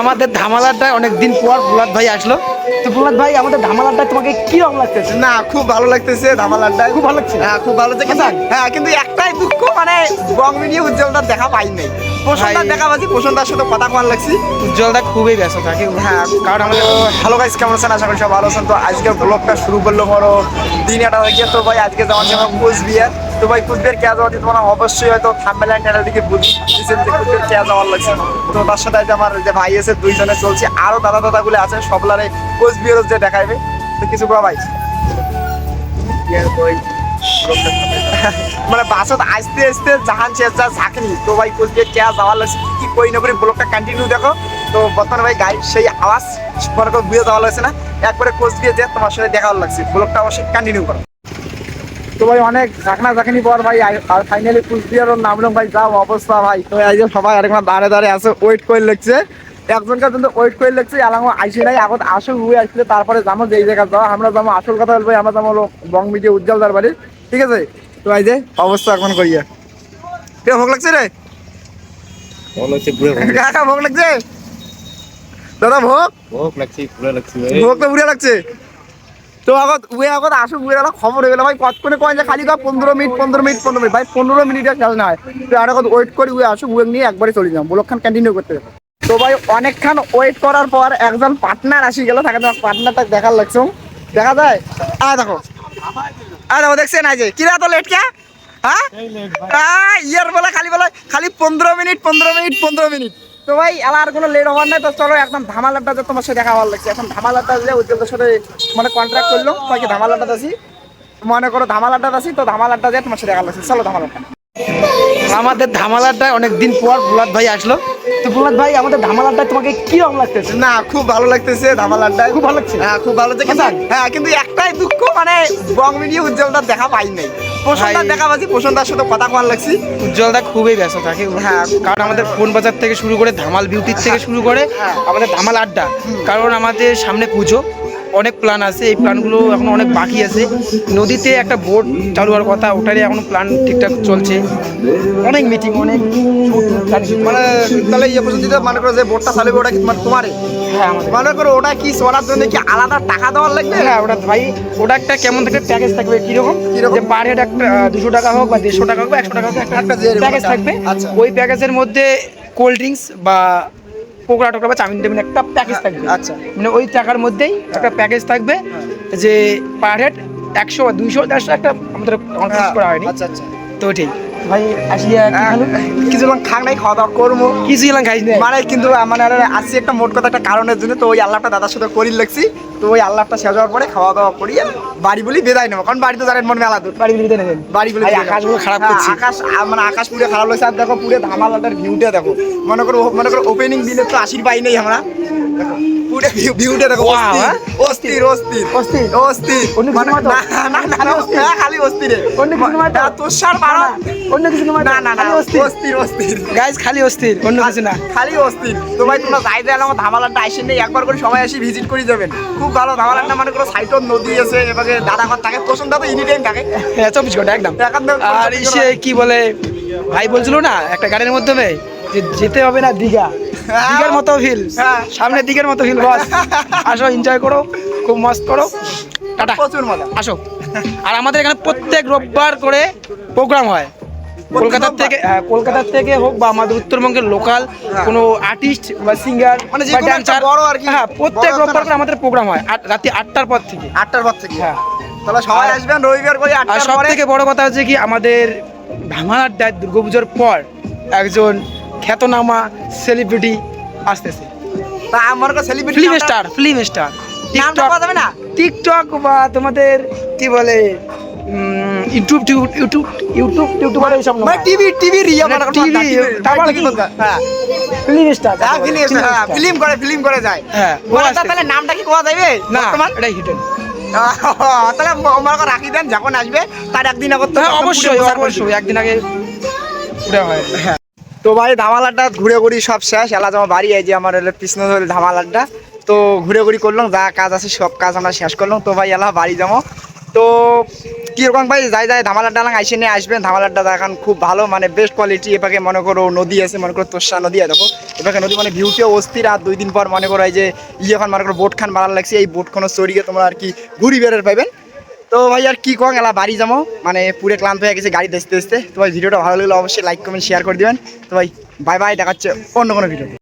আমাদের ধামালাটায় অনেকদিন পর প্রহ্লাদ ভাই আসলো। তো প্রহ্লাদ ভাই, আমাদের ধামালাটায় তোমাকে কি রকম লাগতেছে? না, খুব ভালো লাগতেছে ধামালাটায়। খুব ভালো লাগছে? হ্যাঁ, খুব ভালো লাগছে। হ্যাঁ, কিন্তু একটাই দুঃখ, মানে বং মিডিয়া উজ্জ্বলটা দেখা পাই নাই। পোষণদার ভাই, দেখা পাচ্ছি, পোষণদার সাথে কথা কওয়ার লাগছি। উজ্জ্বলদা খুবই ব্যস্ত থাকে। হ্যাঁ, কারণ আমাদের হ্যালো গাইস, কেমন আছেন? আশা করি সব ভালো আছেন। তো আজকের ব্লগটা শুরু করলো বড় দিন এটা হয়ে গিয়ে। তো ভাই আজকে যাওয়ার জন্য কোচবিহার। তো ভাই কোচবিহার কে যাওয়া তোমরা অবশ্যই হয়তো থাম্বনেল টাইটেল দিকে বুঝছেন যে কোচবিহার কে যাওয়ার লাগছে। তো তার সাথে আজ আমার যে ভাই আছে, দুইজনে চলছে, আরো দাদাগুলো আছে, সবলারে কোচবিহার যে দেখাইবে। তো কিছু করা ভাই মানে বাসত আসতে আসতে জাহান শেষ যা ঝাঁকনি। তো ভাই কোচবিহার কে যাওয়ার লাগছে কি কই না করে ব্লগটা কন্টিনিউ দেখো। তো বর্তমানে ভাই গাড়ি সেই আওয়াজ মনে করো বুঝে যাওয়া লাগছে না, একবারে কোচবিহার যে তোমার সাথে দেখা লাগছে। ব্লগটা অবশ্যই কন্টিনিউ করো। তো ভাই অনেক ঝাঁকনি পর ভাই আর ফাইনালি কুচবিহারের নামলাম ভাই। যাও অবস্থা ভাই। তো এই যে সবাই আরেকবার দাঁড়ে আছে, ওয়েট করে লাগছে। একজনকার জন্য ওয়েট করে লাগছে, আলাঙ্গ আইসি নাই আগত আসল হুয়ে আসলে তারপরে যাবো যেই জায়গায় যাওয়া। আমরা যাবো, আসল কথা বলবো, আমরা যাবো হলো বং মিডিয়া উজ্জ্বলদার বাড়ি। ঠিক আছে? তো এই যে অবস্থা এখন করিয়া ভোগ লাগছে রে কাকা, ভোগ লাগছে দাদা, ভোগ তো বুড়ে লাগছে। তো আগত আসুক বুড়ে গেল, খবর হয়ে গেল ভাই। কতক্ষণে কয় যে খালি 15 মিনিট ভাই, 15 মিনিটের খেলা নয়। তো আর এখন ওয়েট করি, আসুক নিয়ে একবারে চলে যাবো, ব্লগখান কন্টিনিউ করতে হবে। তো ভাই অনেকক্ষণ ওয়েট করার পর একজন পার্টনার আসি গেল, তাকে তোমার পার্টনারটা দেখার লাগছে। দেখা যায়? দেখো দেখছেন এই যে কিরা তো লেট কে? হ্যাঁ, ইয়ার বলে খালি 15 মিনিট। তো ভাই আর কোনো লেট হওয়ার নাই। তো চলো একদম ধামালাটা যে তোমার সাথে দেখা হওয়ার লাগছে। এখন ধামালাটা যে উজ্জ্বলের সাথে মানে কন্ট্রাক্ট করলো, কয়েকটি ধামালাটা আছি, মনে করো ধামালাটা আছি। তো ধামালাটা যে তোমার সাথে দেখা লাগছে, চলো ধামালাটা। আমাদের ধামালাটায় অনেকদিন পর প্রহ্লাদ ভাই আসলো। তো প্রহ্লাদ ভাই, আমাদের ধামালাটায় তোমাকে কি রকম লাগতেছে? না, খুব ভালো লাগতেছে ধামালাটায়। খুব ভালো লাগছে? হ্যাঁ, খুব ভালো লাগছে। হ্যাঁ, কিন্তু একটাই দুঃখ, মানে বং মিডিয়া উজ্জ্বলটা দেখা পাই নাই। পোষণদার ভাই, দেখা পাচ্ছি, পোষণদার সাথে কথা কওয়ার লাগছি। উজ্জ্বলদা খুবই ব্যস্ত থাকে। হ্যাঁ, কারণ আমাদের ফোন বাজার থেকে শুরু করে ধামাল বিউটির থেকে শুরু করে আমাদের ধামাল আড্ডা। কারণ আমাদের সামনে পুজো, অনেক প্ল্যান আছে। এই প্ল্যানগুলো এখন অনেক বাকি আছে। নদীতে একটা বোট চালু হওয়ার কথা, ওটারই এখনো প্ল্যান ঠিকঠাক চলছে। অনেক মিটিং, অনেক মানে তাহলে ইয়ে পর্যন্ত মনে করো যে বোটটা চালাবে, ওটা কি তোমারে? হ্যাঁ, আমাদের মনে করো ওটা কি চলার জন্য কি আলাদা টাকা দেওয়ার লাগবে? হ্যাঁ, ওটা ভাই, ওটা একটা কেমন থাকবে প্যাকেজ থাকবে, কিরকম যে পার হেড একটা 200 টাকা হোক বা 150 টাকা হোক বা 100 টাকা হোক, একটা প্যাকেজ থাকবে। আচ্ছা। ওই প্যাকেজের মধ্যে কোল্ড ড্রিঙ্কস বা পকোড়া টোকরা বা চাউমিন টাউমিন একটা প্যাকেজ থাকবে। আচ্ছা। মানে ওই টাকার মধ্যেই একটা প্যাকেজ থাকবে যে পার হেড 100 বা 200 150 একটা আমাদের কনফারেন্স করা হয়নি। আচ্ছা আচ্ছা। তো ঠিক ভাই আসিয়া কিছুক্ষণ খাক নাই, খাওয়া দাওয়া করবো, কিছু এলাম খাইস না মানে কিন্তু মানে আসছি একটা মোট কথা একটা কারণের জন্য। তো ওই আল্লাহটা দাদার সাথে করি লাগছি। তো ওই আল্লাহটা শেষ হওয়ার পরে খাওয়া দাওয়া করিয়ে বাড়ি বলি বেদায় নেবো, কারণ বাড়িতে জানেন মন মেলা দূর। বাড়ি বিলিতে নেবেন? বাড়ি বলি আকাশগুলো খারাপ হ্যাঁ, করছে। মানে আকাশ পুরো খারাপ লাগছে। আর দেখো পুরো ধামালাটার ভিউটা দেখো। মনে করো ওপেনিং দিলে তো আশির পাই নেই আমরা। দেখো পুরো ভিউটা দেখো, অস্থির অস্থির অস্থির অস্থির অন্য কিছু নয় তো? না, খালি অস্থির। অন্য কিছু নয় তো? তুষার পাড়া, অন্য কিছু নয়? না অস্থির গাইস, খালি অস্থির, অন্য কিছু না। খালি অস্থির। তো ভাই তোমরা যাই আমার ধামালাটা আসেন নেই, একবার করে সবাই আসি ভিজিট করে যাবেন। খুব ভালো ধামালাটা, মানে করো সাইটর নদী আছে, এবারে দাদাঘর থাকে, পছন্দ তো এনি টাইম থাকে। হ্যাঁ, 24 ঘন্টা একদম। আর সে কি বলে ভাই বলছিল না একটা গাড়ির মাধ্যমে যে যেতে হবে না দীঘা, দীঘার মতো ফিল, সামনে দীঘার মতো ফিল। বস আসো, এনজয় করো, খুব মস্ত করো, টাটা, প্রচুর মজা। আসো। আর আমাদের এখানে প্রত্যেক রোববার করে প্রোগ্রাম হয়। কলকাতার থেকে হোক বা আমাদের উত্তরবঙ্গের লোকাল কোনো আর্টিস্ট বা সিঙ্গার মানে বা ড্যান্সার, বড় আর কি, হ্যাঁ, প্রত্যেক রোববার করে আমাদের প্রোগ্রাম হয় রাতে 8টার পর থেকে। 8টার পর থেকে? হ্যাঁ, তাহলে সবাই আসবেন রবিবার করে আর 8টার সব পরে। থেকে বড় কথা হচ্ছে কি, আমাদের ধামালাড্ডায় দুর্গাপুজোর পর একজন খ্যাতনামা সেলিব্রিটি আসতেছে। তা আমার কাছে সেলিব্রিটি ফিল্ম স্টার নামটা পাওয়া যাবে না? টিকটক বা তোমাদের কি বলে ইউটিউবার এইসব না, মানে টিভি রিয়া, মানে টিভি তারপর কি হ্যাঁ, ফিল্ম স্টার, ফিল্ম করে যায়। হ্যাঁ, তাহলে নামটা কি কোয়া যাবে না, বর্তমান? এটাই হিটেন। তাহলে আমার রাখি দেন, যখন আসবে তার একদিন আগত। অবশ্যই একদিন আগে দেওয়া হয়। হ্যাঁ। তো ভাই ধামালাটা ঘুরে ঘুরি সব শেষ, এলা আমার বাড়ি এই যে আমার হলো কৃষ্ণধর ধামালাটা। তো ঘুরে ঘুরি করলাম, যা কাজ আছে সব কাজ আমরা শেষ করলাম। তো ভাই এলা বাড়ি যাবো। তো কিরকম ভাই যাই যাই ধামাল আড্ডা আইসে নিয়ে আসবেন। ধামাল আড্ডা এখন খুব ভালো মানে বেস্ট কোয়ালিটি। এপাকে মনে করো নদী আছে, মনে করো তোষা নদী আছে, দেখো এপাকে নদী মানে ভিউটিও অস্থির। আর 2 দিন পর মনে করো এই যে এখন মনে করো বোট খান ভালো লাগছে, এই বোট খানো চড়িয়ে তোমরা আর কি ঘুরি বেড়ার পাইবেন। তো ভাই আর কি কম এলা বাড়ি যাবো, মানে পুরো ক্লান্ত হয়ে গেছে গাড়ি দেখতে দেখতে। তো ভাই ভিডিওটা ভালো লাগলে অবশ্যই লাইক কমেন্ট শেয়ার করে দিবেন। তো ভাই বাই বাই, দেখাচ্ছে অন্য কোনো ভিডিও।